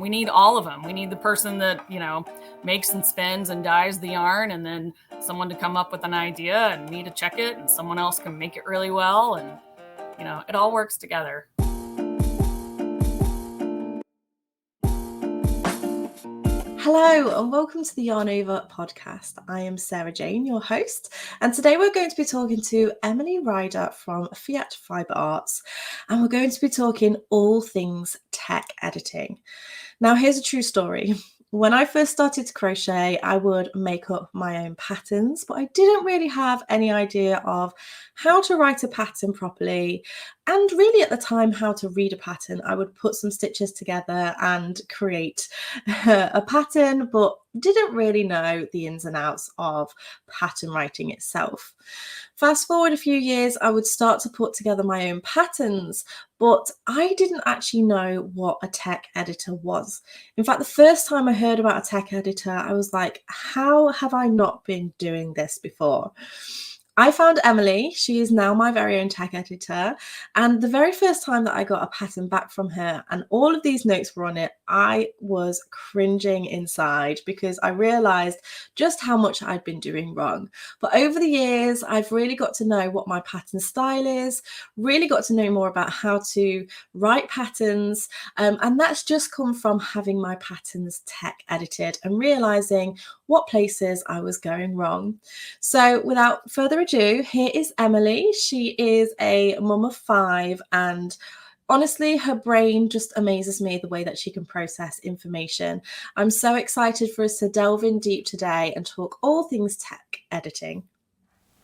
We need all of them. We need the person that, makes and spins and dyes the yarn, and then someone to come up with an idea and me to check it, and someone else can make it really well. And, it all works together. Hello and welcome to the Yarn Over podcast. I am Sarah-Jayne, your host, and today we're going to be talking to Emily Reiter from Fiat Fibre Arts, and we're going to be talking all things tech editing. Now, here's a true story. When I first started to crochet, I would make up my own patterns, but I didn't really have any idea of how to write a pattern properly. And really at the time, how to read a pattern. I would put some stitches together and create a pattern, but didn't really know the ins and outs of pattern writing itself. Fast forward a few years, I would start to put together my own patterns, but I didn't actually know what a tech editor was. In fact, the first time I heard about a tech editor, I was like, how have I not been doing this before? I found Emily. She is now my very own tech editor. And the very first time that I got a pattern back from her and all of these notes were on it, I was cringing inside because I realized just how much I'd been doing wrong. But over the years, I've really got to know what my pattern style is, really got to know more about how to write patterns. And that's just come from having my patterns tech edited and realizing what places I was going wrong. So without further ado, here is Emily. She is a mum of 5 and honestly, her brain just amazes me the way that she can process information. I'm so excited for us to delve in deep today and talk all things tech editing.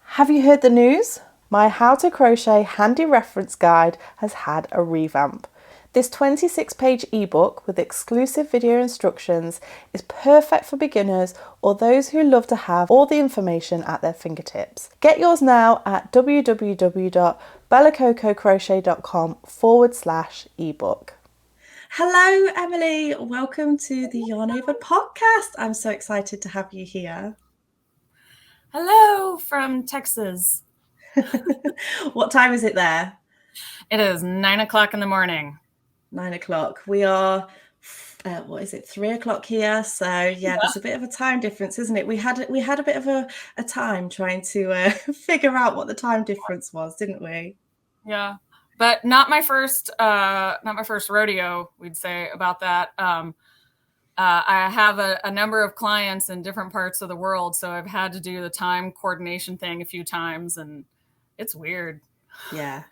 Have you heard the news? My How to Crochet Handy Reference Guide has had a revamp. This 26-page ebook with exclusive video instructions is perfect for beginners or those who love to have all the information at their fingertips. Get yours now at www.bellacococrochet.com/ebook. Hello, Emily. Welcome to the Yarn Over podcast. I'm so excited to have you here. Hello from Texas. What time is it there? It is 9 o'clock in the morning. 9 o'clock. We are, 3 o'clock here. So yeah, there's a bit of a time difference, isn't it? We had a bit of a time trying to figure out what the time difference was, didn't we? Yeah, but not my first rodeo, we'd say, about that. I have a number of clients in different parts of the world, so I've had to do the time coordination thing a few times, and it's weird. Yeah.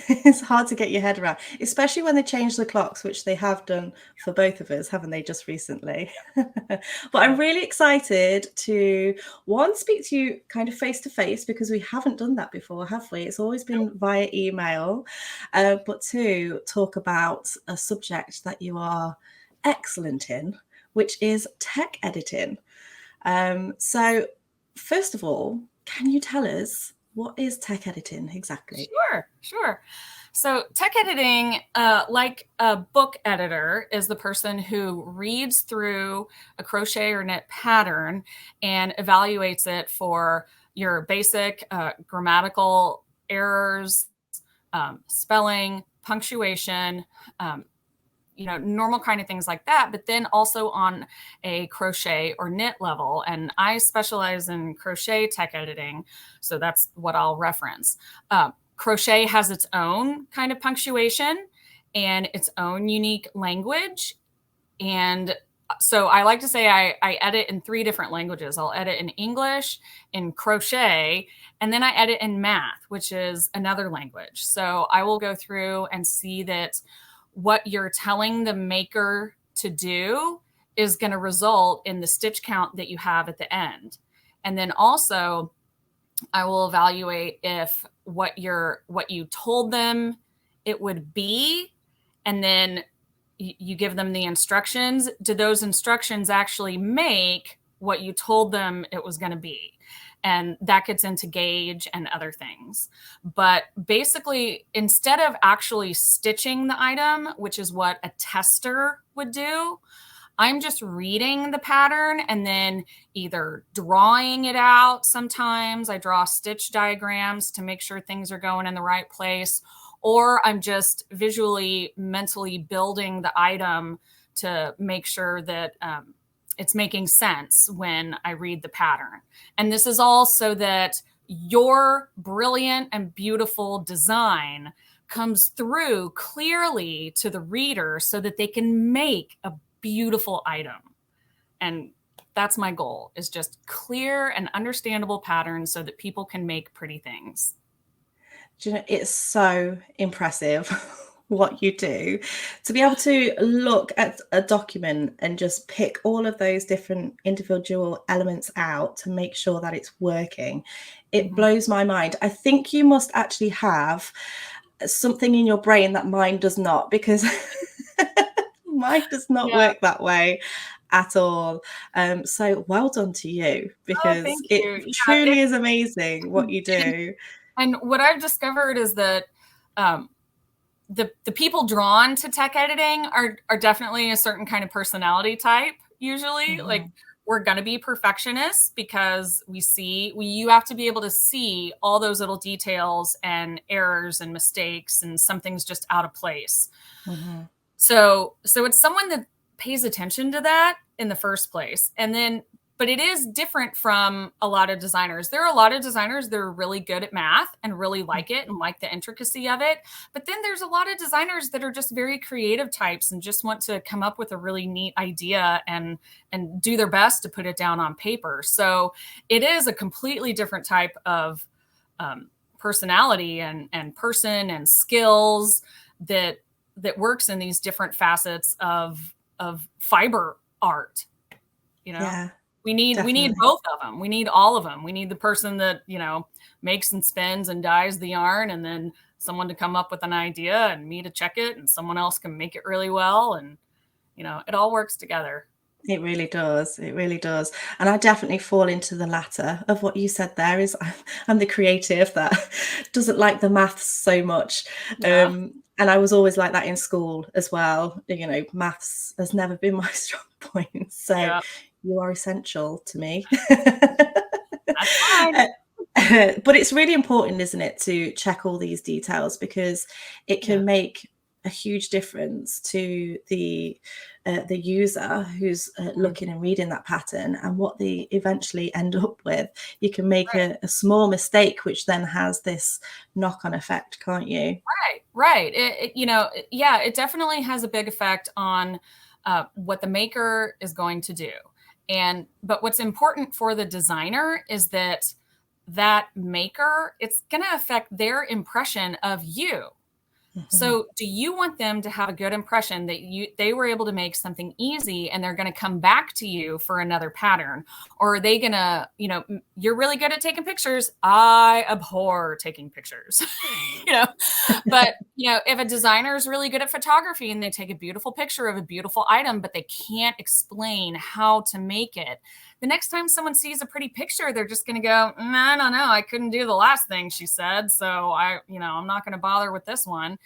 It's hard to get your head around, especially when they change the clocks, which they have done for both of us, haven't they, just recently? But I'm really excited to, one, speak to you kind of face to face, because we haven't done that before, have we? It's always been via email. But two, talk about a subject that you are excellent in, which is tech editing. So first of all, can you tell us, what is tech editing exactly? Sure. So tech editing, like a book editor, is the person who reads through a crochet or knit pattern and evaluates it for your basic grammatical errors, spelling, punctuation, normal kind of things like that, but then also on a crochet or knit level. And I specialize in crochet tech editing, so that's what I'll reference. Crochet has its own kind of punctuation and its own unique language. And so I like to say I edit in 3 different languages. I'll edit in English, in crochet, and then I edit in math, which is another language. So I will go through and see that what you're telling the maker to do is going to result in the stitch count that you have at the end. And then also I will evaluate if what you told them it would be, and then you give them the instructions. Do those instructions actually make what you told them it was going to be? And that gets into gauge and other things. But basically, instead of actually stitching the item, which is what a tester would do, I'm just reading the pattern and then either drawing it out. Sometimes I draw stitch diagrams to make sure things are going in the right place, or I'm just visually, mentally building the item to make sure that it's making sense when I read the pattern. And this is all so that your brilliant and beautiful design comes through clearly to the reader so that they can make a beautiful item. And that's my goal, is just clear and understandable patterns so that people can make pretty things. Do you know, it's so impressive what you do to be able to look at a document and just pick all of those different individual elements out to make sure that it's working. It blows my mind. I think you must actually have something in your brain that mine does not, because mine does not work that way at all. So well done to you, because thank it you. truly is amazing what you do. And what I've discovered is that the people drawn to tech editing are definitely a certain kind of personality type. Usually, like, we're going to be perfectionists because you have to be able to see all those little details and errors and mistakes, and something's just out of place. So it's someone that pays attention to that in the first place. And then, but it is different from a lot of designers. There are a lot of designers that are really good at math and really like it and like the intricacy of it. But then there's a lot of designers that are just very creative types and just want to come up with a really neat idea and do their best to put it down on paper. So it is a completely different type of personality and person and skills that works in these different facets of fiber art. Yeah. We need both of them. We need all of them. We need the person that, makes and spins and dyes the yarn, and then someone to come up with an idea and me to check it, and someone else can make it really well. And, it all works together. It really does. It really does. And I definitely fall into the latter of what you said there. Is I'm the creative that doesn't like the maths so much. Yeah. And I was always like that in school as well. Maths has never been my strong point. So you are essential to me. That's fine. But it's really important, isn't it, to check all these details, because it can make a huge difference to the user who's looking and reading that pattern, and what they eventually end up with. You can make a small mistake, which then has this knock-on effect, can't you? Right. It definitely has a big effect on what the maker is going to do. But what's important for the designer is that maker, it's going to affect their impression of you. So do you want them to have a good impression that they were able to make something easy and they're going to come back to you for another pattern? Or are they going to, you're really good at taking pictures. I abhor taking pictures, but if a designer is really good at photography and they take a beautiful picture of a beautiful item, but they can't explain how to make it, the next time someone sees a pretty picture, they're just going to go, I don't know, I couldn't do the last thing she said. So I'm not going to bother with this one.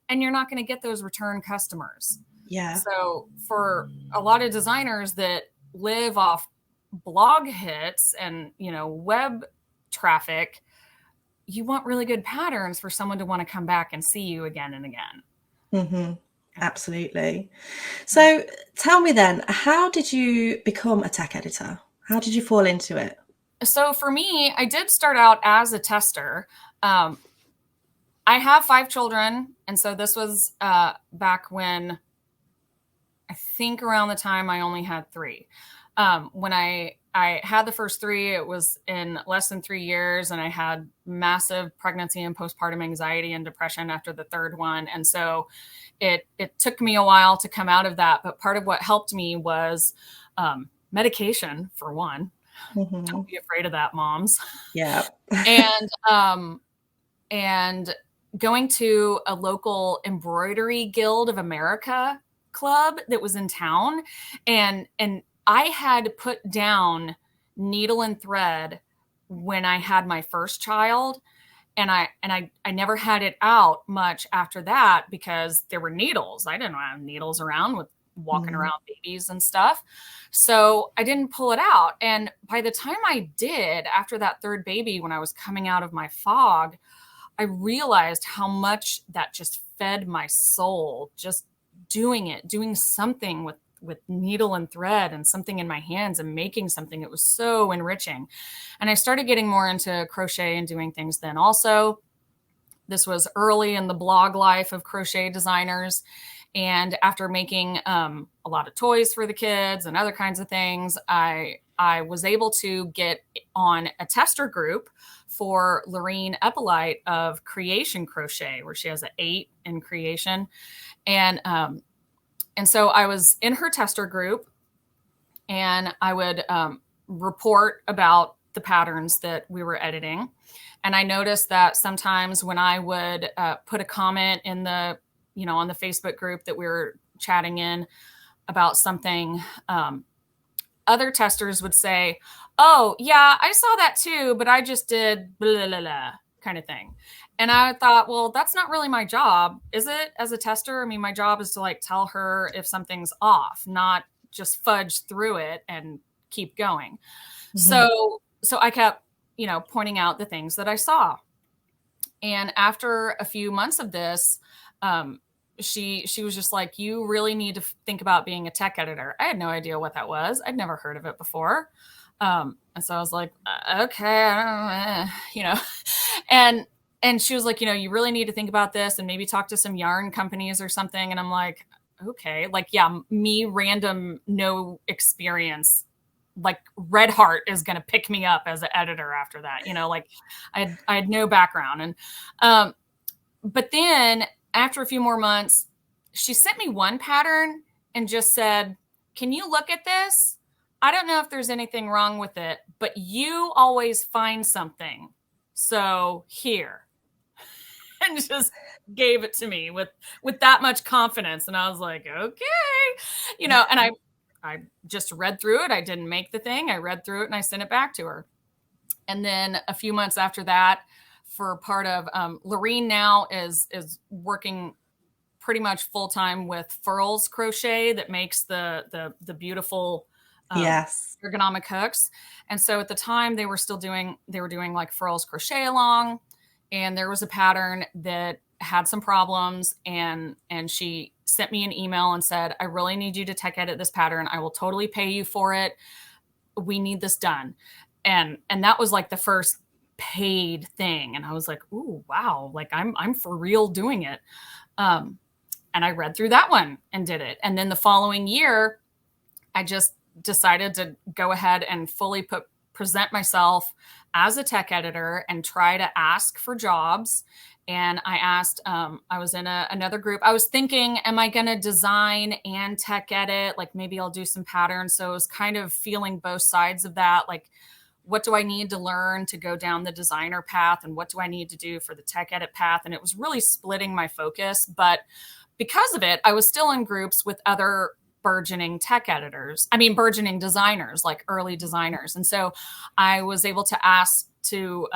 And you're not going to get those return customers. Yeah. So for a lot of designers that live off blog hits and, web traffic, you want really good patterns for someone to want to come back and see you again and again. Absolutely. So tell me then, how did you become a tech editor? How did you fall into it? So for me, I did start out as a tester. I have 5 children. And so this was back when, I think around the time I only had 3. When I had the first 3, it was in less than 3 years. And I had massive pregnancy and postpartum anxiety and depression after the 3rd one. And so it took me a while to come out of that. But part of what helped me was medication, for one. Don't be afraid of that, moms. Yeah. and going to a local embroidery guild of America club that was in town. And I had put down needle and thread when I had my first child. And I never had it out much after that because there were needles. I didn't have needles around with walking around babies and stuff. So I didn't pull it out. And by the time I did, after that 3rd baby, when I was coming out of my fog, I realized how much that just fed my soul, just doing something with needle and thread and something in my hands and making something. It was so enriching. And I started getting more into crochet and doing things then also. This was early in the blog life of crochet designers. And after making a lot of toys for the kids and other kinds of things, I was able to get on a tester group for Lorene Eppolite of Creation Crochet, where she has an 8 in creation. And so I was in her tester group, and I would report about the patterns that we were editing. And I noticed that sometimes when I would put a comment in the, on the Facebook group that we were chatting in about something, other testers would say, "Oh, yeah, I saw that too, but I just did blah, blah, blah," kind of thing. And I thought, well, that's not really my job, is it, as a tester? I mean, my job is to like tell her if something's off, not just fudge through it and keep going. Mm-hmm. So I kept, pointing out the things that I saw. And after a few months of this, she was just like, "You really need to think about being a tech editor." I had no idea what that was. I'd never heard of it before. And so I was like, okay, I don't know, and she was like, "You really need to think about this and maybe talk to some yarn companies or something." And I'm like, okay, like, yeah, me, random, no experience, like Red Heart is going to pick me up as an editor after that, like I had no background. And, but then after a few more months, she sent me one pattern and just said, "Can you look at this? I don't know if there's anything wrong with it, but you always find something. So here." And just gave it to me with that much confidence. And I was like, okay, and I just read through it. I didn't make the thing. I read through it and I sent it back to her. And then a few months after that, for part of Lorene now is working pretty much full time with Furls Crochet that makes the beautiful yes, ergonomic hooks. And so at the time they were doing like Furls Crochet along, and there was a pattern that had some problems, and she sent me an email and said, "I really need you to tech edit this pattern. I will totally pay you for it. We need this done." And that was like the first paid thing. And I was like, "Ooh, wow. Like I'm for real doing it." And I read through that one and did it. And then the following year, I just decided to go ahead and fully present myself as a tech editor and try to ask for jobs. And I asked, I was in another group. I was thinking, am I going to design and tech edit? Like maybe I'll do some patterns. So I was kind of feeling both sides of that. Like, what do I need to learn to go down the designer path? And what do I need to do for the tech edit path? And it was really splitting my focus. But because of it, I was still in groups with other burgeoning designers, like early designers. And so I was able to ask to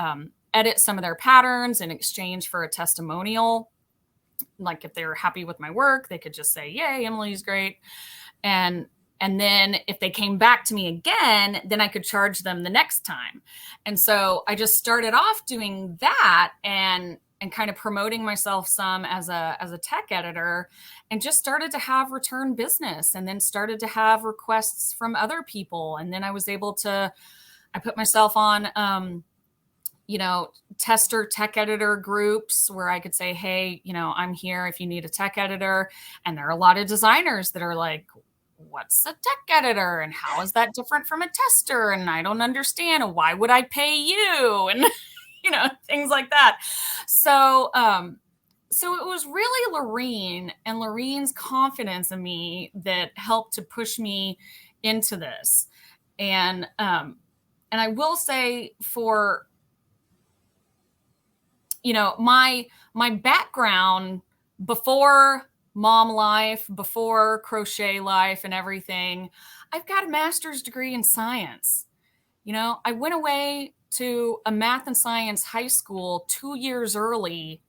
edit some of their patterns in exchange for a testimonial. Like if they were happy with my work, they could just say, "Yay, Emily's great." And then if they came back to me again, then I could charge them the next time. And so I just started off doing that and kind of promoting myself some as a tech editor, and just started to have return business, and then started to have requests from other people. And then I was able to, I put myself on, tester tech editor groups where I could say, "Hey, I'm here if you need a tech editor." And there are a lot of designers that are like, "What's a tech editor? And how is that different from a tester? And I don't understand. Why would I pay you?" And things like that. So it was really Lorene and Lorene's confidence in me that helped to push me into this. And I will say, for my background before mom life, before crochet life and everything, I've got a master's degree in science. I went away to a math and science high school 2 years early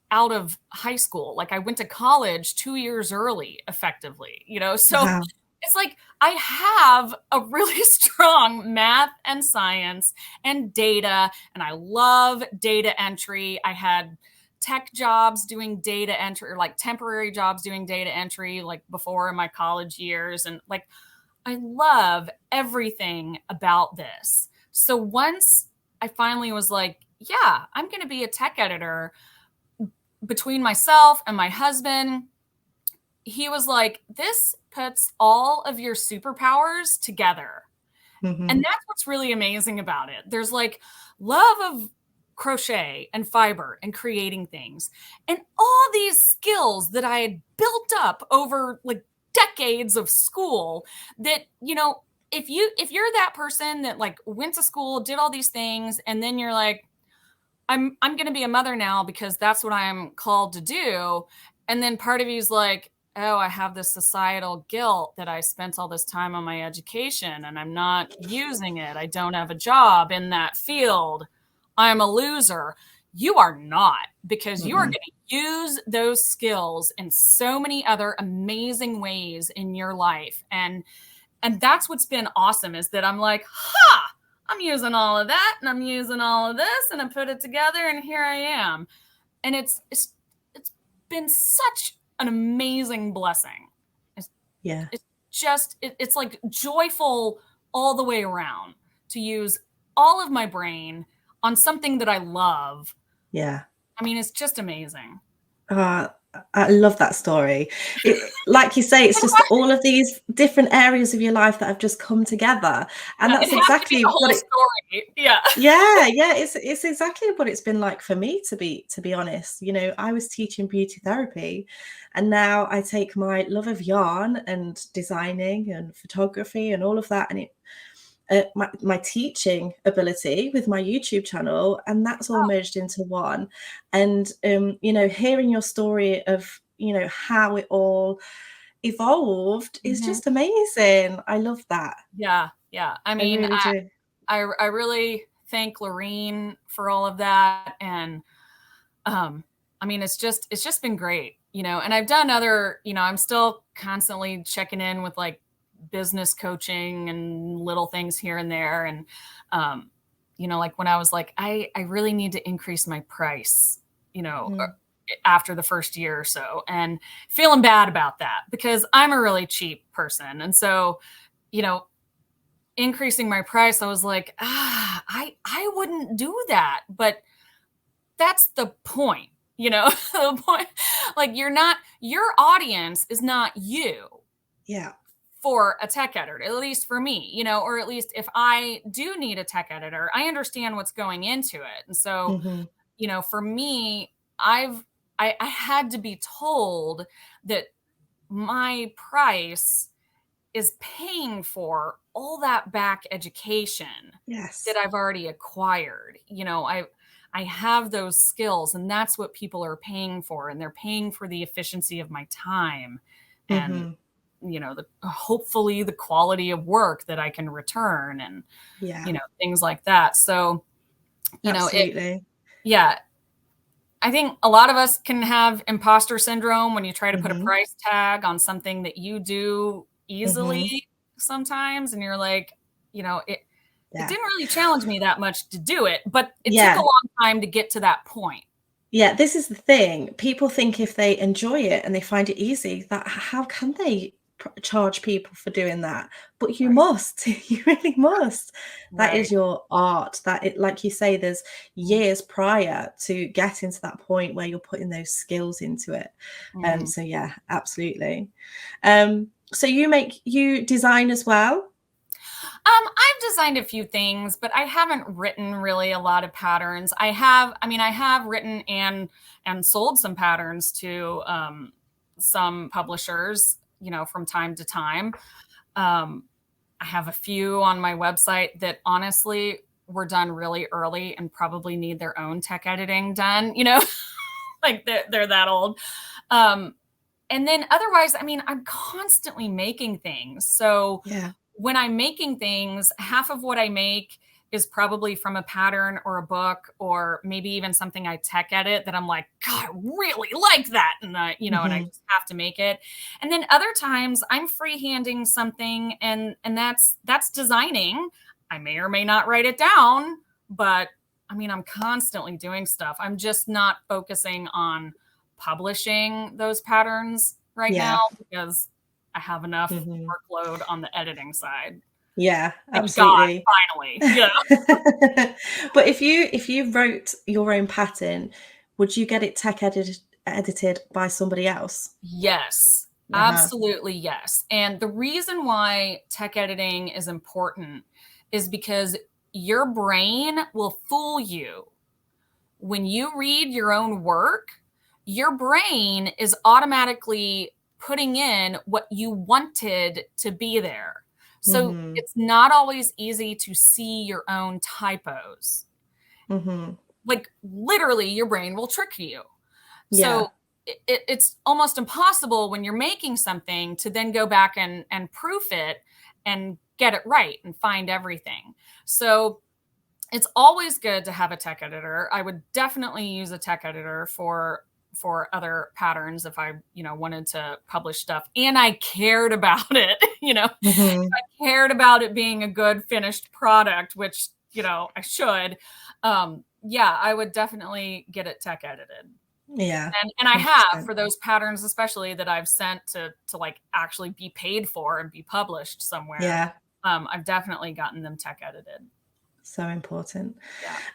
out of high school. Like I went to college 2 years early, effectively, so wow. It's like I have a really strong math and science and data, and I love data entry. I had tech jobs doing data entry, or like temporary jobs doing data entry, like before in my college years. And like, I love everything about this. So once I finally was like, yeah, I'm going to be a tech editor, between myself and my husband, he was like, this puts all of your superpowers together. Mm-hmm. And that's what's really amazing about it. There's like love of crochet and fiber and creating things, and all these skills that I had built up over like decades of school that, if you're that person that like went to school, did all these things, and then you're like, I'm going to be a mother now because that's what I'm called to do. And then part of you's like, oh, I have this societal guilt that I spent all this time on my education and I'm not using it. I don't have a job in that field. I'm a loser. You are not, because you are going to use those skills in so many other amazing ways in your life. And that's what's been awesome, is that I'm like, I'm using all of that and I'm using all of this and I put it together and here I am. And it's been such an amazing blessing. It's just, it's like joyful all the way around to use all of my brain on something that I love. Yeah. I mean, it's just amazing. I love that story. Like you say, it's just all of these different areas of your life that have just come together, and that's exactly what story. Yeah, it's exactly what it's been like for me, to be honest. I was teaching beauty therapy, and now I take my love of yarn and designing and photography and all of that, and my teaching ability with my YouTube channel, and that's all merged into one. And hearing your story of how it all evolved is just amazing. I love that. Yeah. I mean, I really do. I really thank Lorene for all of that. And I mean, it's just been great, and I've done other, I'm still constantly checking in with like business coaching and little things here and there. And, like when I was like, I really need to increase my price, after the first year or so, and feeling bad about that because I'm a really cheap person. And so, increasing my price, I was like, I wouldn't do that, but that's the point, the point, like your audience is not you. Yeah. For a tech editor, at least for me, or at least if I do need a tech editor, I understand what's going into it. And so, for me, I had to be told that my price is paying for all that back education that I've already acquired. I have those skills, and that's what people are paying for. And they're paying for the efficiency of my time and hopefully the quality of work that I can return, and things like that. So absolutely. I think a lot of us can have imposter syndrome when you try to put a price tag on something that you do easily sometimes, and you're like, it didn't really challenge me that much to do it, but it took a long time to get to that point. Yeah, this is the thing. People think if they enjoy it and they find it easy, that how can they charge people for doing that? But you must. You really must. That is your art. Like you say, there's years prior to getting to that point where you're putting those skills into it. So yeah, absolutely. So you design as well? I've designed a few things, but I haven't written really a lot of patterns. I have written and sold some patterns to some publishers, from time to time. I have a few on my website that honestly were done really early and probably need their own tech editing done, like they're that old. And then otherwise, I'm constantly making things. So when I'm making things, half of what I make is probably from a pattern or a book, or maybe even something I tech edit that I'm like, God, I really like that. And and I just have to make it. And then other times I'm freehanding something, and that's designing. I may or may not write it down, but I'm constantly doing stuff. I'm just not focusing on publishing those patterns right now because I have enough workload on the editing side. Yeah, Thank God, absolutely. finally. Yeah. But if you wrote your own pattern, would you get it tech edited by somebody else? Yes, absolutely yes. And the reason why tech editing is important is because your brain will fool you. When you read your own work, your brain is automatically putting in what you wanted to be there. So it's not always easy to see your own typos. Like literally, your brain will trick you. Yeah. So it's almost impossible when you're making something to then go back and proof it and get it right and find everything. So it's always good to have a tech editor. I would definitely use a tech editor for other patterns if I, wanted to publish stuff and I cared about it, if I cared about it being a good finished product, which, I should. Yeah, I would definitely get it tech edited. Yeah. And I have for those patterns, especially that I've sent to like actually be paid for and be published somewhere. Yeah. I've definitely gotten them tech edited. So important.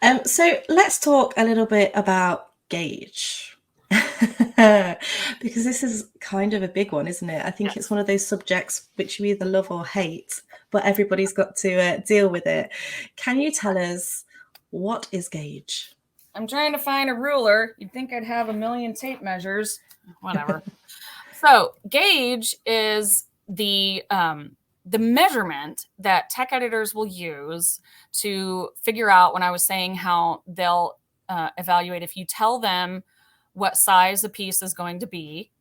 Yeah. So let's talk a little bit about gauge. Because this is kind of a big one, isn't it? I think it's one of those subjects which you either love or hate, but everybody's got to deal with it. Can you tell us, what is gauge? I'm trying to find a ruler. You'd think I'd have a million tape measures. Whatever. So gauge is the measurement that tech editors will use to figure out, when I was saying how they'll evaluate, if you tell them what size a piece is going to be,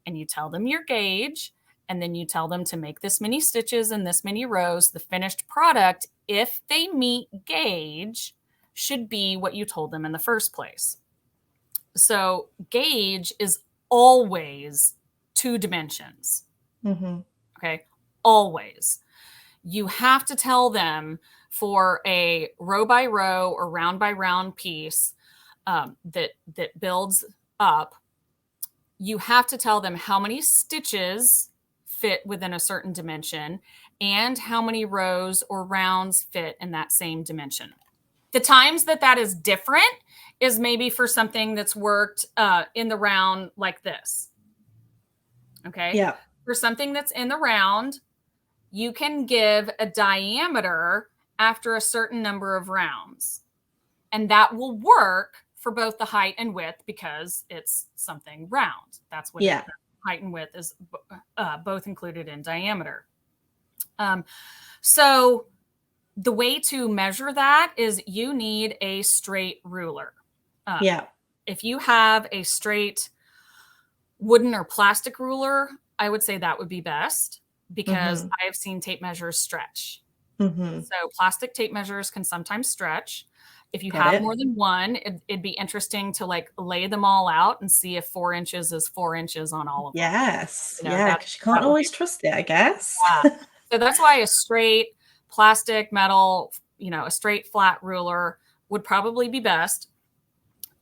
and you tell them your gauge, and then you tell them to make this many stitches and this many rows, the finished product, if they meet gauge, should be what you told them in the first place. So gauge is always 2 dimensions. Okay, always. You have to tell them for a row by row or round by round piece that builds up, you have to tell them how many stitches fit within a certain dimension and how many rows or rounds fit in that same dimension. The times that is different is maybe for something that's worked in the round like this. Okay. Yeah. For something that's in the round, you can give a diameter after a certain number of rounds. And that will work for both the height and width because it's something round. That's what height and width is both included in diameter. So the way to measure that is you need a straight ruler. If you have a straight wooden or plastic ruler, I would say that would be best because I have seen tape measures stretch. So plastic tape measures can sometimes stretch. If you have more than one, it'd be interesting to like lay them all out and see if 4 inches is 4 inches on all of them. Yes. Because you can't always trust it, I guess. So that's why a straight plastic, metal, a straight flat ruler would probably be best.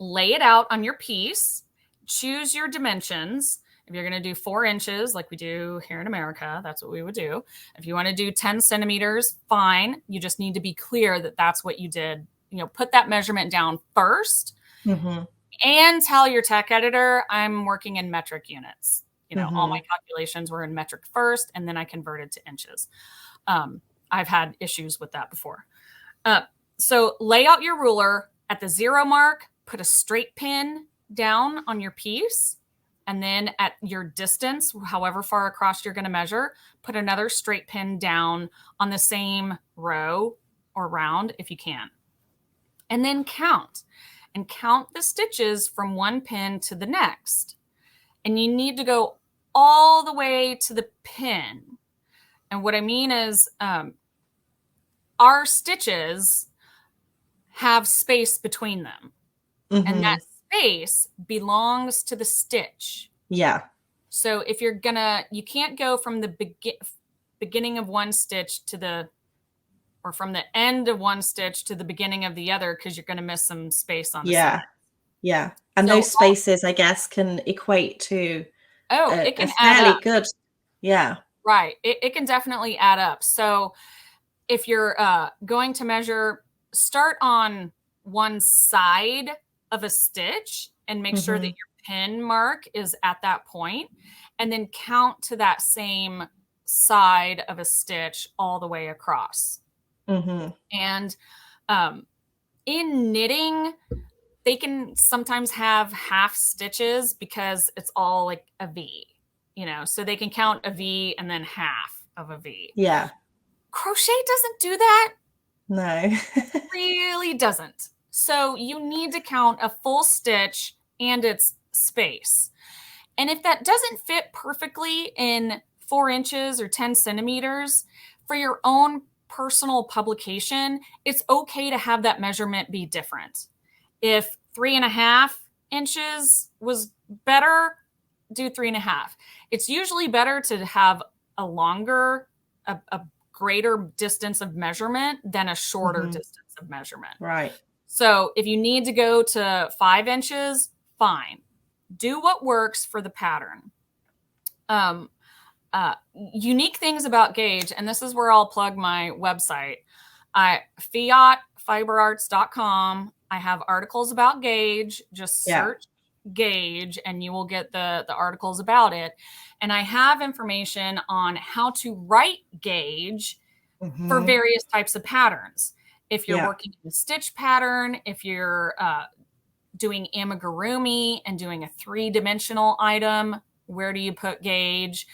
Lay it out on your piece, choose your dimensions. If you're going to do 4 inches, like we do here in America, that's what we would do. If you want to do 10 centimeters, fine. You just need to be clear that that's what you did. Put that measurement down first and tell your tech editor, I'm working in metric units. All my calculations were in metric first, and then I converted to inches. I've had issues with that before. So lay out your ruler at the 0 mark, put a straight pin down on your piece, and then at your distance, however far across you're going to measure, put another straight pin down on the same row or round if you can. And then count the stitches from one pin to the next. And you need to go all the way to the pin. And what I mean is our stitches have space between them. And that space belongs to the stitch. Yeah. So if you can't go from the beginning of one stitch to the or from the end of one stitch to the beginning of the other, because you're going to miss some space on the Yeah. side. Yeah. And So, those spaces, I guess, can equate to it a can add fairly up. good. Yeah. Right. It can definitely add up. So if you're going to measure, start on one side of a stitch and make sure that your pin mark is at that point, and then count to that same side of a stitch all the way across. And in knitting, they can sometimes have half stitches because it's all like a V, so they can count a V and then half of a V. Yeah. Crochet doesn't do that. No. Really doesn't. So you need to count a full stitch and its space. And if that doesn't fit perfectly in 4 inches or 10 centimeters, for your own personal publication, it's okay to have that measurement be different. If 3.5 inches was better, do 3.5. It's usually better to have a longer, a greater distance of measurement than a shorter distance of measurement. Right. So if you need to go to 5 inches, fine. Do what works for the pattern. Unique things about gauge, and this is where I'll plug my website, fiatfibrearts.com. I have articles about gauge. Just search gauge and you will get the articles about it. And I have information on how to write gauge for various types of patterns. If you're working in a stitch pattern, if you're doing amigurumi and doing a 3-dimensional item, where do you put gauge?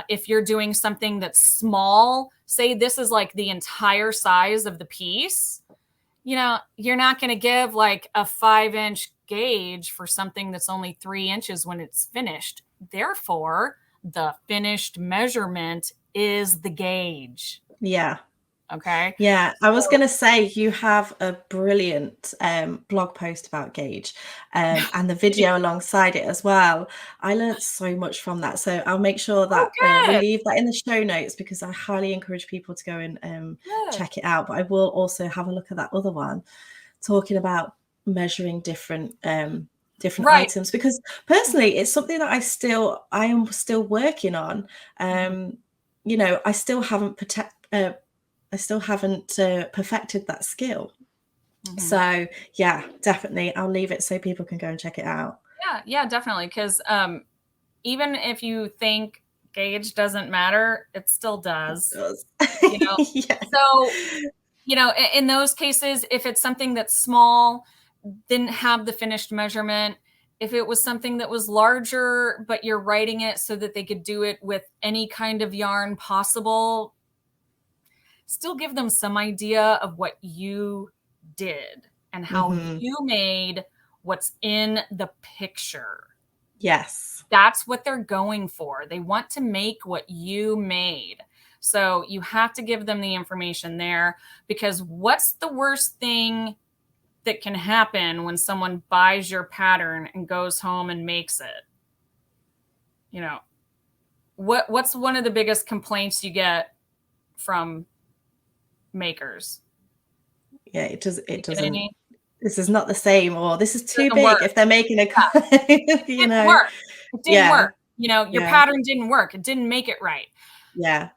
If you're doing something that's small, say this is like the entire size of the piece, you're not going to give like a 5-inch gauge for something that's only 3 inches when it's finished. Therefore, the finished measurement is the gauge. Yeah. Okay. Yeah, I was going to say you have a brilliant blog post about gauge and the video alongside it as well. I learned so much from that. So I'll make sure that we leave that in the show notes, because I highly encourage people to go and check it out. But I will also have a look at that other one talking about measuring different items, because personally it's something that I am still working on. I still haven't perfected that skill. So yeah, definitely I'll leave it so people can go and check it out. Yeah, definitely. Because even if you think gauge doesn't matter, it still does. It does. So, in those cases, if it's something that's small, didn't have the finished measurement, if it was something that was larger, but you're writing it so that they could do it with any kind of yarn possible, still give them some idea of what you did and how you made what's in the picture. Yes. That's what they're going for. They want to make what you made. So you have to give them the information there, because what's the worst thing that can happen when someone buys your pattern and goes home and makes it? What's one of the biggest complaints you get from makers? Yeah, it doesn't. This is not the same, or this is too big. Work. If they're making a, it didn't work. Your pattern didn't work. It didn't make it right. Yeah.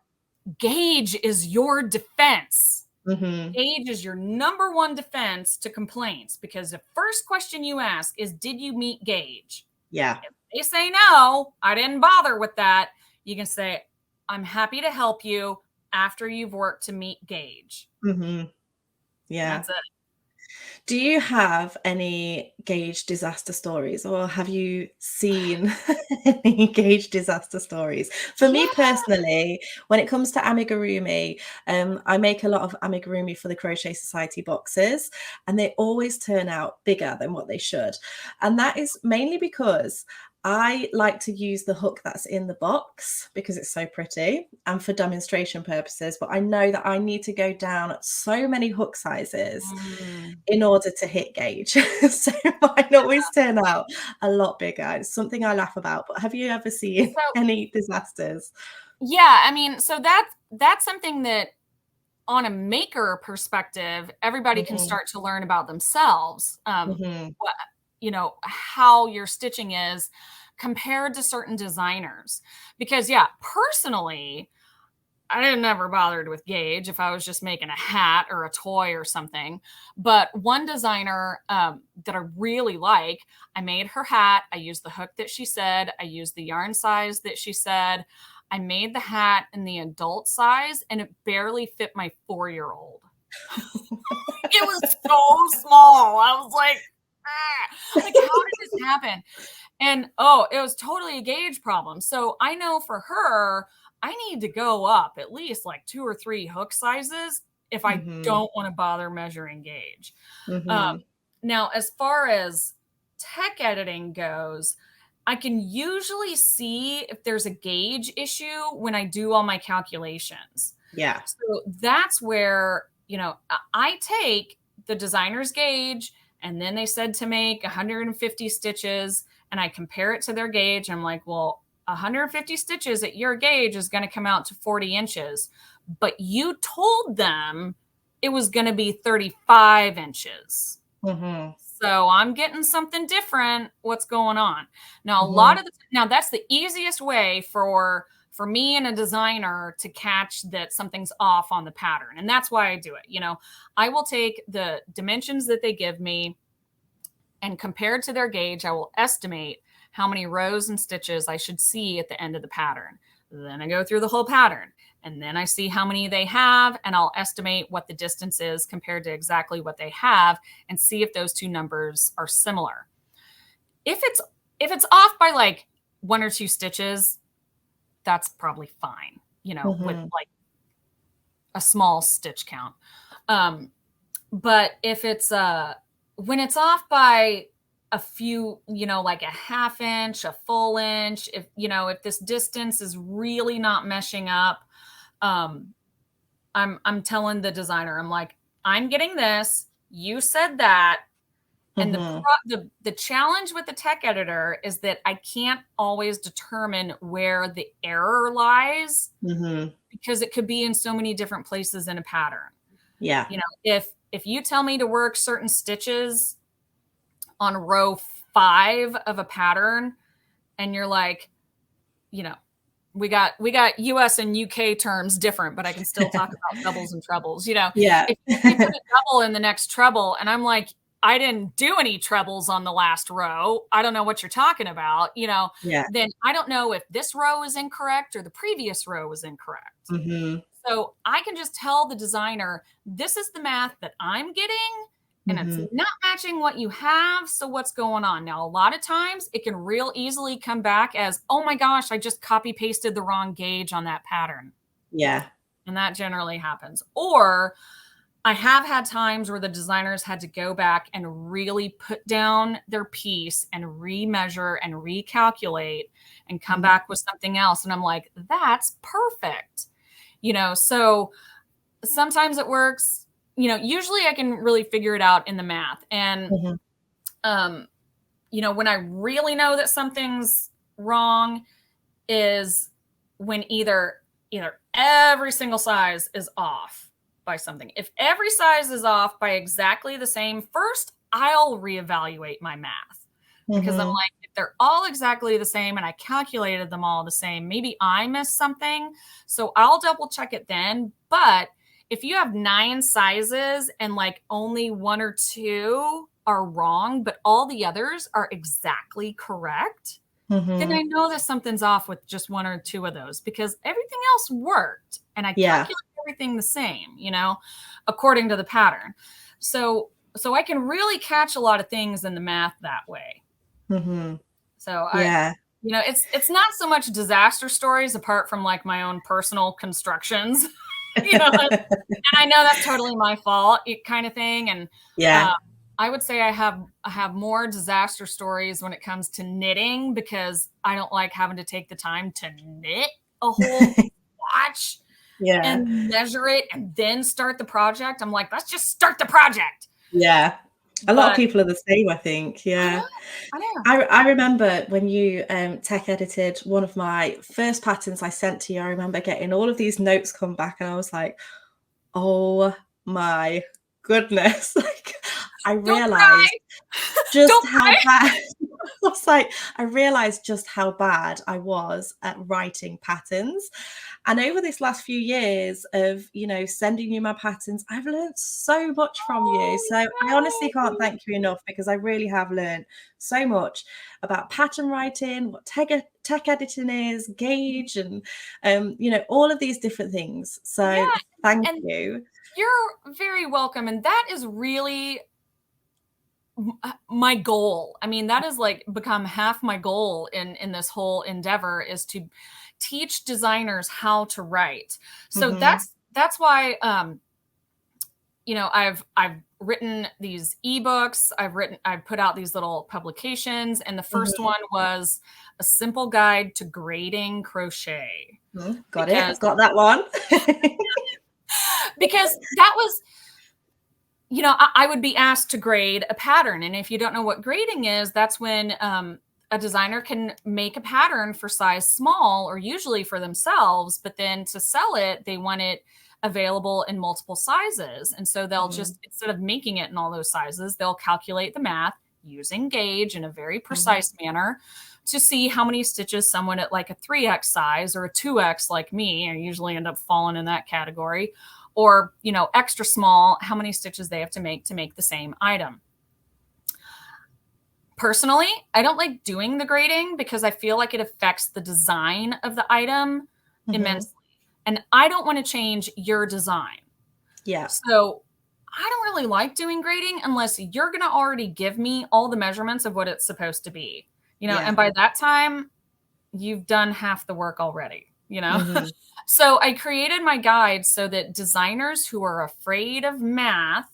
Gauge is your defense. Gauge is your number one defense to complaints, because the first question you ask is, did you meet gauge? Yeah. If they say no, I didn't bother with that, you can say, I'm happy to help you after you've worked to meet gauge. Yeah. That's it. Do you have any gauge disaster stories, or have you seen any gauge disaster stories? For me personally, when it comes to amigurumi, I make a lot of amigurumi for the Crochet Society boxes, and they always turn out bigger than what they should. And that is mainly because I like to use the hook that's in the box because it's so pretty and for demonstration purposes, but I know that I need to go down so many hook sizes in order to hit gauge. So mine always turn out a lot bigger. It's something I laugh about, but have you ever seen any disasters? Yeah, I mean, so that's something that on a maker perspective, everybody can start to learn about themselves, what, how your stitching is compared to certain designers. Because personally, I never bothered with gauge if I was just making a hat or a toy or something. But one designer that I really like, I made her hat. I used the hook that she said. I used the yarn size that she said. I made the hat in the adult size, and it barely fit my 4-year-old. It was so small. I was like, how did this happen? And it was totally a gauge problem. So I know for her, I need to go up at least like 2 or 3 hook sizes if I don't want to bother measuring gauge. Now, as far as tech editing goes, I can usually see if there's a gauge issue when I do all my calculations. Yeah. So that's where, I take the designer's gauge, and then they said to make 150 stitches, and I compare it to their gauge. I'm like, well, 150 stitches at your gauge is going to come out to 40 inches, but you told them it was going to be 35 inches. So I'm getting something different. What's going on? Now, that's the easiest way for me and a designer to catch that something's off on the pattern. And that's why I do it. I will take the dimensions that they give me, and compared to their gauge, I will estimate how many rows and stitches I should see at the end of the pattern. Then I go through the whole pattern, and then I see how many they have, and I'll estimate what the distance is compared to exactly what they have, and see if those two numbers are similar. If it's off by like 1 or 2 stitches, that's probably fine, with like a small stitch count. But if it's when it's off by a few, like a half inch, a full inch, if this distance is really not meshing up, I'm telling the designer, I'm like, I'm getting this, you said that. And the challenge with the tech editor is that I can't always determine where the error lies, because it could be in so many different places in a pattern. Yeah. If you tell me to work certain stitches on row 5 of a pattern, and you're like, we got US and UK terms different, but I can still talk about doubles and trebles, Yeah. If you put a double in the next treble, and I'm like, I didn't do any trebles on the last row, I don't know what you're talking about, then I don't know if this row is incorrect or the previous row is incorrect. So I can just tell the designer, this is the math that I'm getting, and it's not matching what you have. So what's going on? Now, a lot of times it can real easily come back as, oh my gosh, I just copy pasted the wrong gauge on that pattern. Yeah. And that generally happens. Or I have had times where the designers had to go back and really put down their piece and remeasure and recalculate and come back with something else. And I'm like, that's perfect. So sometimes it works. Usually I can really figure it out in the math. And, when I really know that something's wrong is when either every single size is off by something. If every size is off by exactly the same, first I'll reevaluate my math, because I'm like, if they're all exactly the same and I calculated them all the same, maybe I missed something. So I'll double check it then. But if you have 9 sizes and like only 1 or 2 are wrong, but all the others are exactly correct, then I know that something's off with just 1 or 2 of those, because everything else worked and I calculated everything the same, according to the pattern. So I can really catch a lot of things in the math that way. So it's not so much disaster stories apart from like my own personal constructions. And I know that's totally my fault, kind of thing. And I would say I have more disaster stories when it comes to knitting, because I don't like having to take the time to knit a whole watch and measure it and then start the project. I'm like, let's just start the project. Yeah. A lot of people are the same, I think. Yeah. I know. I remember when you tech edited one of my first patterns I sent to you, I remember getting all of these notes come back, and I was like, Oh my goodness. Like, I Don't cry. realized just Don't how cry. bad I was like, I realized just how bad I was at writing patterns. And over this last few years of, sending you my patterns, I've learned so much from you. So I honestly can't Oh, thank you enough, because I really have learned so much about pattern writing, what tech editing is, gauge, and all of these different things. So yeah. thank And you. you're very welcome. And that is really my goal. I mean, that has like become half my goal in this whole endeavor, is to teach designers how to write. So Hmm. that's why I've written these ebooks. I've put out these little publications, and the first Hmm. one was a simple guide to grading crochet, Got it. because I've got that one. that was, I would be asked to grade a pattern. And if you don't know what grading is, that's when a designer can make a pattern for size small, or usually for themselves, but then to sell it, they want it available in multiple sizes. And so they'll Mhm, just, instead of making it in all those sizes, they'll calculate the math using gauge in a very mhm, precise manner to see how many stitches someone at like a 3X size or a 2X like me, I usually end up falling in that category, or extra small, how many stitches they have to make the same item. Personally, I don't like doing the grading because I feel like it affects the design of the item mhm. immensely, and I don't want to change your design. Yeah, So I don't really like doing grading unless you're going to already give me all the measurements of what it's supposed to be, and yeah. by that time you've done half the work already. Mhm, So I created my guide so that designers who are afraid of math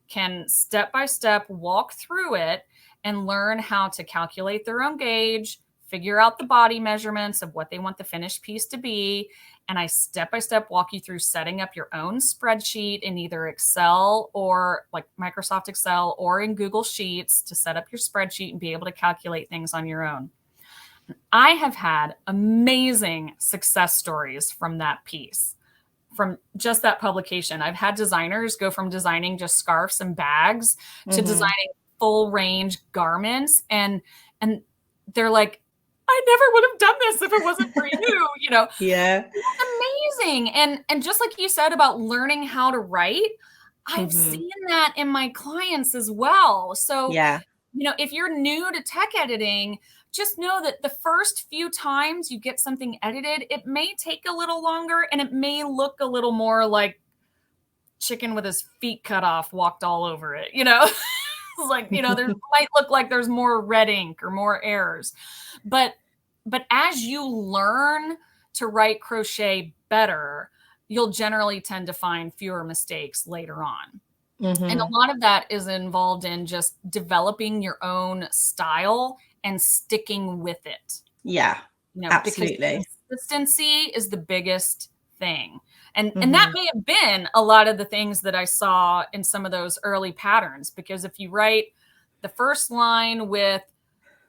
can step by step walk through it and learn how to calculate their own gauge, figure out the body measurements of what they want the finished piece to be. And I step by step walk you through setting up your own spreadsheet in either Excel, or like Microsoft Excel, or in Google Sheets, to set up your spreadsheet and be able to calculate things on your own. I have had amazing success stories from that piece, from just that publication. I've had designers go from designing just scarves and bags to mhm. designing full range garments, and they're like, I never would have done this if it wasn't for you. Yeah. It's amazing. And just like you said about learning how to write, I've Mhm. seen that in my clients as well. So Yeah. if you're new to tech editing, just know that the first few times you get something edited, it may take a little longer, and it may look a little more like chicken with his feet cut off walked all over it. It's like, there might look like there's more red ink or more errors. But as you learn to write crochet better, you'll generally tend to find fewer mistakes later on. And a Mhm. lot of that is involved in just developing your own style and sticking with it, Yeah, because absolutely. consistency is the biggest thing. And that Mhm, may have been a lot of the things that I saw in some of those early patterns, because if you write the first line with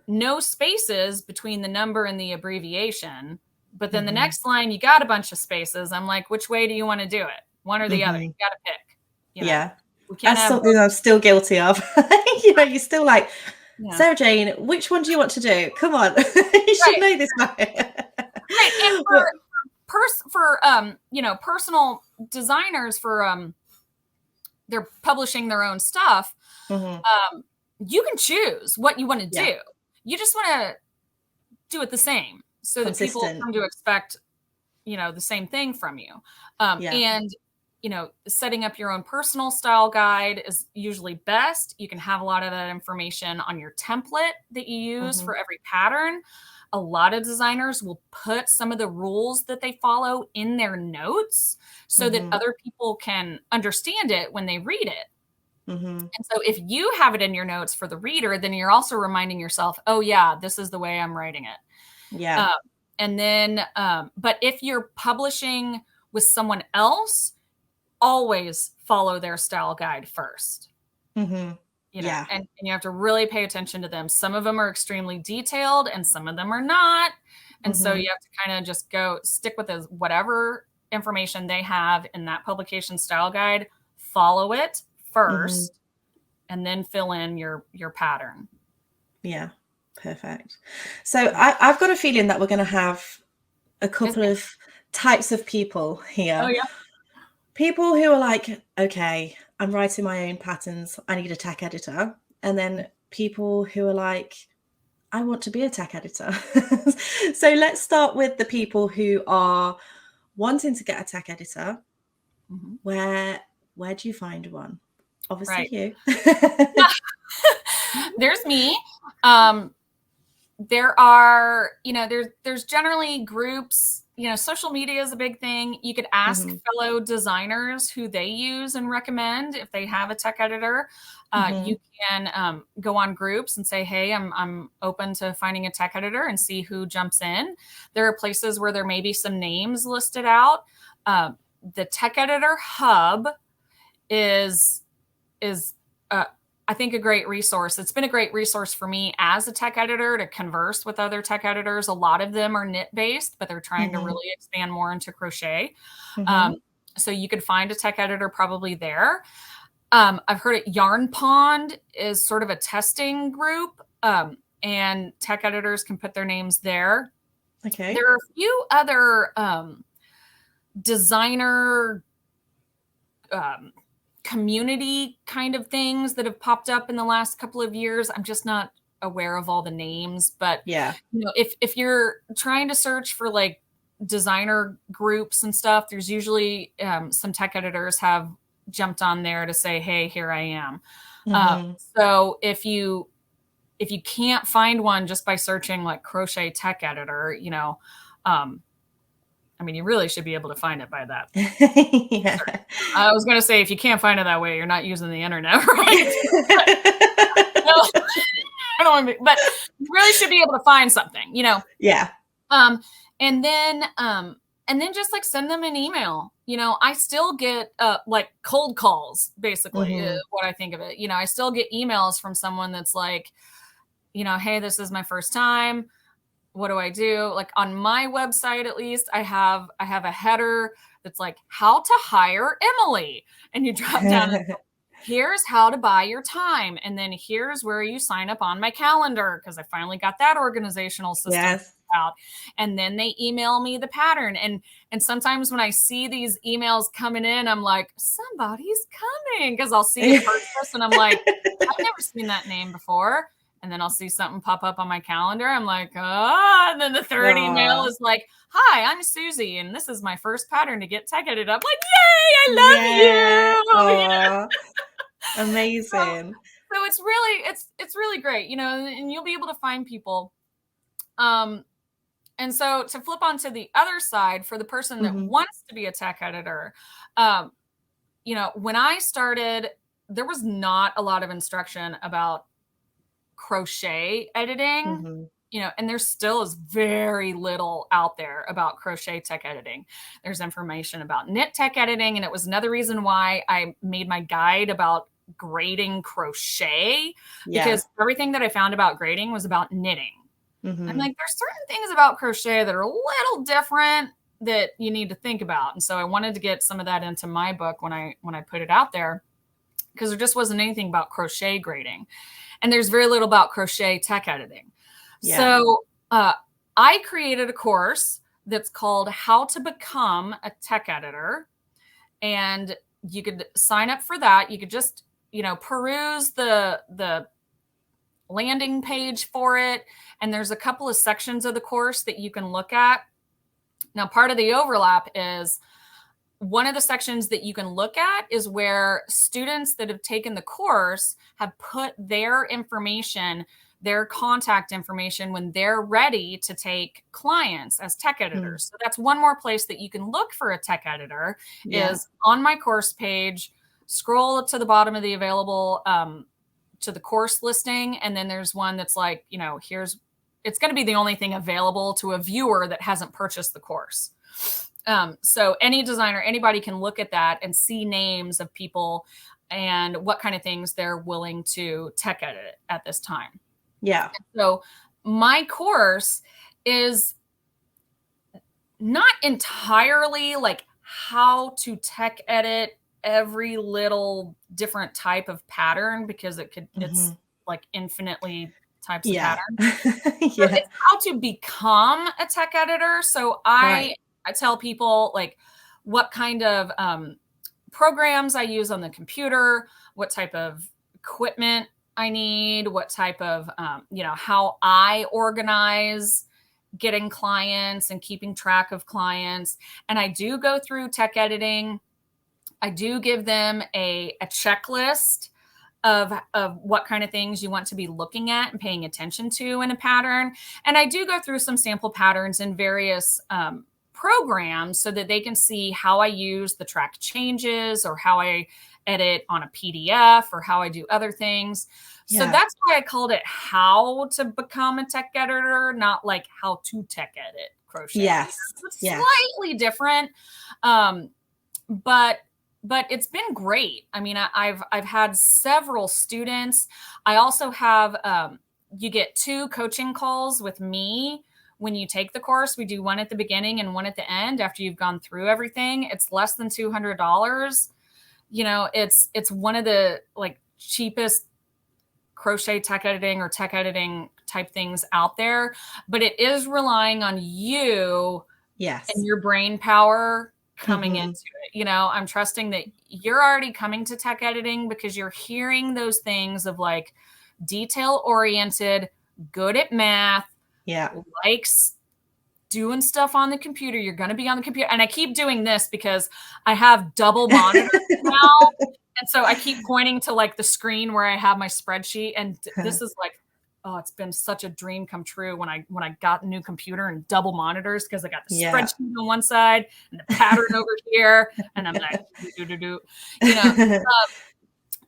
no spaces between the number and the abbreviation, but then the mhm, next line you got a bunch of spaces, I'm like, which way do you want to do it? One or the other. mhm. You got to pick. You know, Yeah. we can't That's have something both. I'm still guilty of. You're still like, Yeah. Sarah-Jayne, which one do you want to do? Come on. You should Right. know this now. Right. And But for personal designers, for they're publishing their own stuff, mhm. you can choose what you want to Yeah, do. You just want to do it the same so that people consistent. come to expect the same thing from you. Yeah. And setting up your own personal style guide is usually best. You can have a lot of that information on your template that you use Mhm, for every pattern. A lot of designers will put some of the rules that they follow in their notes so that mhm, other people can understand it when they read it. mhm. And so if you have it in your notes for the reader, then you're also reminding yourself, oh, yeah, this is the way I'm writing it. Yeah. Um, and then, but if you're publishing with someone else, always follow their style guide first. Mhm. And, Yeah. and you have to really pay attention to them. Some of them are extremely detailed and some of them are not. And so Mhm. you have to kind of just go stick with whatever information they have in that publication style guide, follow it first, and then fill in your pattern. Yeah, perfect. So I've got a feeling that we're going to have a couple of types of people here. Oh, yeah. People who are like, okay, I'm writing my own patterns, I need a tech editor. And then people who are like, I want to be a tech editor. So let's start with the people who are wanting to get a tech editor. Where do you find one? Obviously, you. There's me. There are, there's generally groups, social media is a big thing. You could ask fellow designers who they use and recommend if they have a tech editor. You can go on groups and say, hey, I'm open to finding a tech editor, and see who jumps in. There are places where there may be some names listed out. The Tech Editor Hub is I think a great resource. It's been a great resource for me as a tech editor to converse with other tech editors. A lot of them are knit based, but they're trying to really expand more into crochet. So you could find a tech editor probably there. I've heard it Yarn Pond is sort of a testing group, and tech editors can put their names there. Okay. There are a few other designer community kind of things that have popped up in the last couple of years. I'm just not aware of all the names, but if you're trying to search for like designer groups and stuff, there's usually some tech editors have jumped on there to say, hey, here I am. So if you can't find one just by searching like crochet tech editor, you really should be able to find it by that. I was going to say, if you can't find it that way, you're not using the internet, right? But you really should be able to find something, Yeah. And then just like send them an email. I still get like cold calls, basically, what I think of it. I still get emails from someone that's like, hey, this is my first time. What do I do? Like on my website, at least, I have a header that's like, how to hire Emily. And you drop down and here's how to buy your time. And then here's where you sign up on my calendar, because I finally got that organizational system out. And then they email me the pattern. And sometimes when I see these emails coming in, I'm like, somebody's coming, because I'll see a purchase and I'm like, I've never seen that name before. And then I'll see something pop up on my calendar. I'm like, and then the third email is like, hi, I'm Susie, and this is my first pattern to get tech edited up. Like, yay, I love you. Amazing. So it's really great, and you'll be able to find people. And so to flip onto the other side, for the person that wants to be a tech editor, when I started, there was not a lot of instruction about crochet editing, and there still is very little out there about crochet tech editing. There's information about knit tech editing, and it was another reason why I made my guide about grading crochet, because everything that I found about grading was about knitting. I'm like, there's certain things about crochet that are a little different that you need to think about. And so I wanted to get some of that into my book when I put it out there, because there just wasn't anything about crochet grading. And there's very little about crochet tech editing. So I created a course that's called How to Become a Tech Editor. And you could sign up for that. You could just, peruse the landing page for it. And there's a couple of sections of the course that you can look at. Now, part of the overlap is one of the sections that you can look at is where students that have taken the course have put their information, their contact information, when they're ready to take clients as tech editors. So that's one more place that you can look for a tech editor, is on my course page. Scroll to the bottom of the available to the course listing. And then there's one that's like, it's going to be the only thing available to a viewer that hasn't purchased the course. So any designer, anybody can look at that and see names of people and what kind of things they're willing to tech edit at this time. Yeah. So my course is not entirely like how to tech edit every little different type of pattern, because it's like infinitely types of Yeah. patterns. So Yeah. it's how to become a tech editor. So I tell people like what kind of programs I use on the computer, what type of equipment I need, what type of, how I organize getting clients and keeping track of clients. And I do go through tech editing. I do give them a checklist of what kind of things you want to be looking at and paying attention to in a pattern. And I do go through some sample patterns in various programs so that they can see how I use the track changes, or how I edit on a PDF, or how I do other things. So that's why I called it How to Become a Tech Editor, not like How to Tech Edit Crochet. Yes. It's slightly different. But it's been great. I mean, I've had several students. I also have you get 2 coaching calls with me when you take the course. We do one at the beginning and one at the end after you've gone through everything. It's less than $200. It's one of the like cheapest crochet tech editing or tech editing type things out there, but it is relying on you and your brain power coming into it. I'm trusting that you're already coming to tech editing because you're hearing those things of like detail oriented, good at math, likes doing stuff on the computer. You're going to be on the computer. And I keep doing this because I have double monitors now. And so I keep pointing to like the screen where I have my spreadsheet. And this is like, oh, it's been such a dream come true when I got a new computer and double monitors, because I got the spreadsheet on one side and the pattern over here. And I'm like,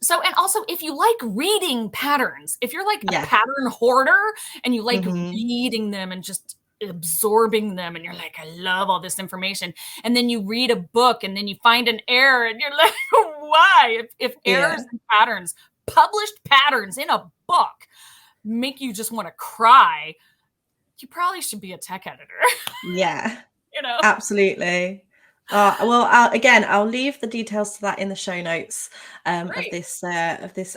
So, and also if you like reading patterns, if you're like a pattern hoarder and you like reading them and just absorbing them, and you're like, I love all this information, and then you read a book and then you find an error and you're like, why? If errors and patterns, published patterns in a book, make you just want to cry, you probably should be a tech editor. Absolutely. Well, I'll leave the details to that in the show notes of this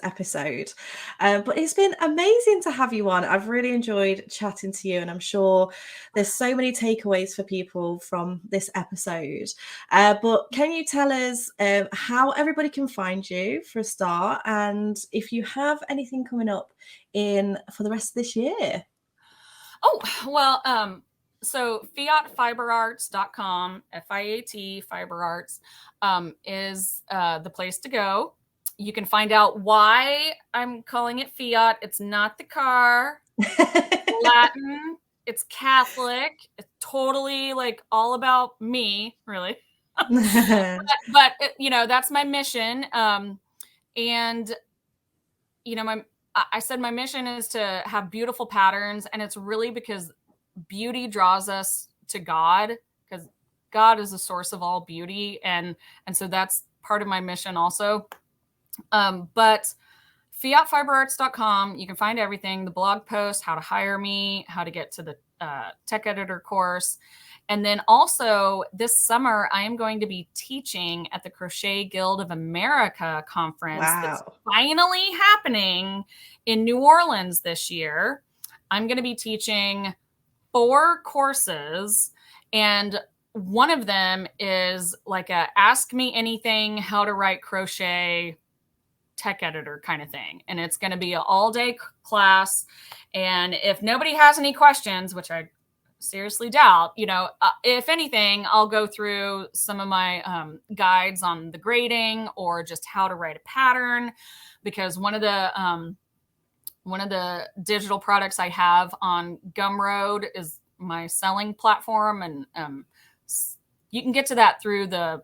episode. But it's been amazing to have you on. I've really enjoyed chatting to you, and I'm sure there's so many takeaways for people from this episode. But can you tell us how everybody can find you for a start, and if you have anything coming up for the rest of this year? Oh, well, so fiatfibrearts.com, FIAT Fibre Arts, is the place to go. You can find out why I'm calling it Fiat. It's not the car. It's Latin. It's Catholic. It's totally like all about me, really. but that's my mission. And I said my mission is to have beautiful patterns, and it's really because beauty draws us to God, because God is the source of all beauty. And so that's part of my mission also. But fiatfibrearts.com, you can find everything, the blog post, how to hire me, how to get to the tech editor course. And then also this summer, I am going to be teaching at the Crochet Guild of America conference that's finally happening in New Orleans this year. I'm going to be teaching 4 courses, and one of them is like a ask me anything, how to write crochet tech editor kind of thing. And it's going to be an all-day class. And if nobody has any questions, which I seriously doubt, if anything, I'll go through some of my guides on the grading or just how to write a pattern, because one of the digital products I have on Gumroad is my selling platform, and you can get to that through the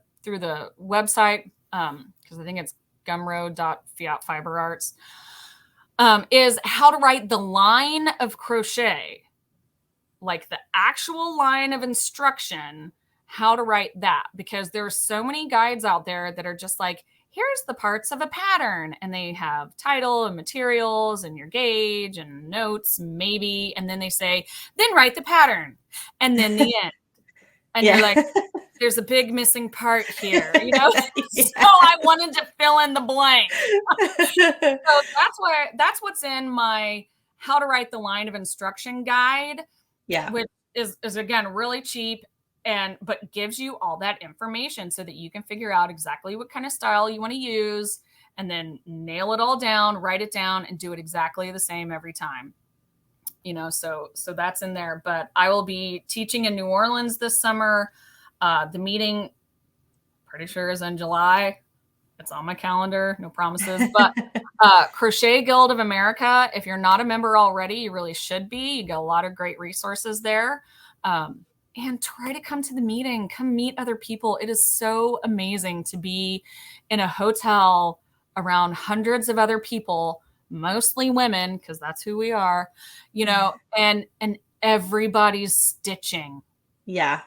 website, because I think it's gumroad.fiatfibrearts, is how to write the line of crochet, like the actual line of instruction, how to write that, because there's so many guides out there that are just like, here's the parts of a pattern, and they have title and materials and your gauge and notes maybe, and then they say, then write the pattern, and then the end. and Yeah. you're like, there's a big missing part here, you know? Yeah. So I wanted to fill in the blank. So that's what's in my How to Write the Line of Instruction guide, Yeah. which is again really cheap but gives you all that information so that you can figure out exactly what kind of style you want to use and then nail it all down, write it down, and do it exactly the same every time. You know, so that's in there. But I will be teaching in New Orleans this summer. The meeting, pretty sure, is in July. It's on my calendar, no promises. But Crochet Guild of America, if you're not a member already, you really should be. You got a lot of great resources there. And try to come to the meeting, come meet other people. It is so amazing to be in a hotel around hundreds of other people, mostly women, because that's who we are, you know, and everybody's stitching. Yeah.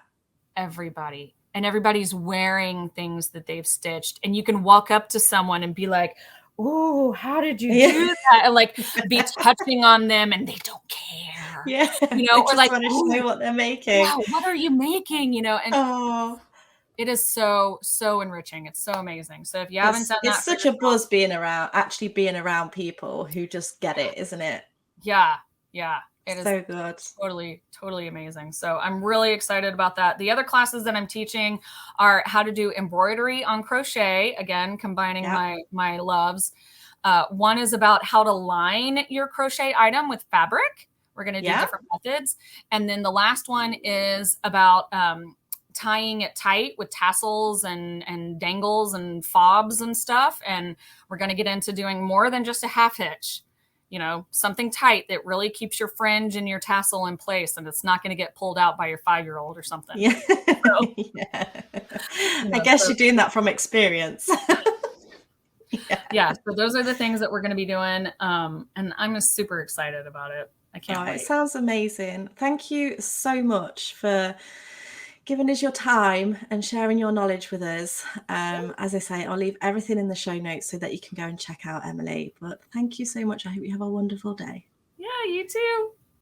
Everybody. And everybody's wearing things that they've stitched. And you can walk up to someone and be like, oh, how did you do that? And like be touching on them and they don't care. Yeah. You know, or like, want to show what they're making. Wow, what are you making? You know, and oh, it is so enriching. It's so amazing. So if you haven't done that, it's such a buzz being around people who just get it, isn't it? Yeah. It is so good. Totally amazing. So I'm really excited about that. The other classes that I'm teaching are how to do embroidery on crochet, again, combining my loves. One is about how to line your crochet item with fabric. We're going to do different methods. And then the last one is about tying it tight with tassels and dangles and fobs and stuff. And we're going to get into doing more than just a half hitch. You know, something tight that really keeps your fringe and your tassel in place, and it's not going to get pulled out by your 5-year-old or something. Yeah. So, I guess you're doing that from experience. Yeah. So those are the things that we're going to be doing. And I'm just super excited about it. I can't wait. It sounds amazing. Thank you so much for giving us your time and sharing your knowledge with us. As I say, I'll leave everything in the show notes so that you can go and check out Emily. But thank you so much. I hope you have a wonderful day. Yeah, you too.